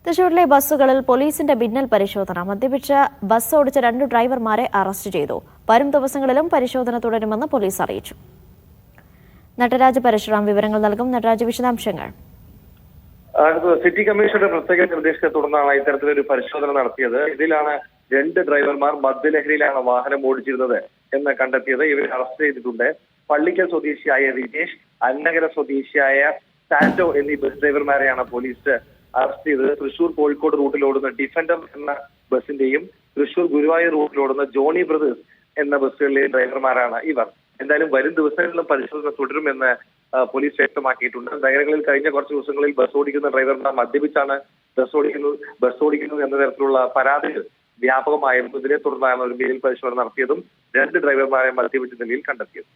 തൃശൂരിലെ ബസ്സുകളിൽ പോലീസിന്റെ മിന്നൽ പരിശോധന. മദ്യപിച്ച ബസ് ഓടിച്ച 2 ഡ്രൈവർമാരെ അറസ്റ്റ് ചെയ്തു. വരും ദിവസങ്ങളിലും പരിശോധന തുടരുമെന്ന് പോലീസ് അറിയിച്ചു. നടരാജ് പരശുറാം വിവരങ്ങൾ നൽകും. നടരാജ്, വിശദാംശങ്ങൾ. സിറ്റി കമ്മീഷണറുടെ പ്രത്യേക നിർദ്ദേശത്തെ തുടർന്നാണ് ഇത്തരത്തിലൊരു പരിശോധന നടത്തിയത്. ഇതിലാണ് 2 ഡ്രൈവർമാർ മദ്യലഹരിയിലാണ് വാഹനം ഓടിച്ചിരുന്നത് എന്ന് കണ്ടെത്തിയത്. ഇവരെ അറസ്റ്റ് ചെയ്തിട്ടുണ്ട്. പള്ളിക്കൽ സ്വദേശിയായ വിജേഷ്, അന്നഗര സ്വദേശിയായ സാന്റോ എന്നീ ബസ് ഡ്രൈവർമാരെയാണ് പോലീസ് അറസ്റ്റ് ചെയ്തത്. തൃശൂർ കോഴിക്കോട് റൂട്ടിൽ ഓടുന്ന ഡിഫൻഡർ എന്ന ബസിന്റെയും തൃശൂർ ഗുരുവായൂർ റൂട്ടിൽ ഓടുന്ന ജോണി ബ്രദേഴ്സ് എന്ന ബസ്സുകളിലെയും ഡ്രൈവർമാരാണ് ഇവർ. എന്തായാലും വരും ദിവസങ്ങളിലും പരിശോധന തുടരുമെന്ന് പോലീസ് വ്യക്തമാക്കിയിട്ടുണ്ട്. നഗരങ്ങളിൽ കഴിഞ്ഞ കുറച്ച് ദിവസങ്ങളിൽ ബസ് ഓടിക്കുന്ന ഡ്രൈവർമാർ മദ്യപിച്ചാണ് ബസ് ഓടിക്കുന്നു എന്ന തരത്തിലുള്ള പരാതികൾ വ്യാപകമായിരുന്നു. ഇതിനെ തുടർന്നാണ് ഒരു മേൽ പരിശോധന നടത്തിയതും 2 ഡ്രൈവർമാരെ മദ്യപിച്ച നിലയിൽ കണ്ടെത്തിയത്.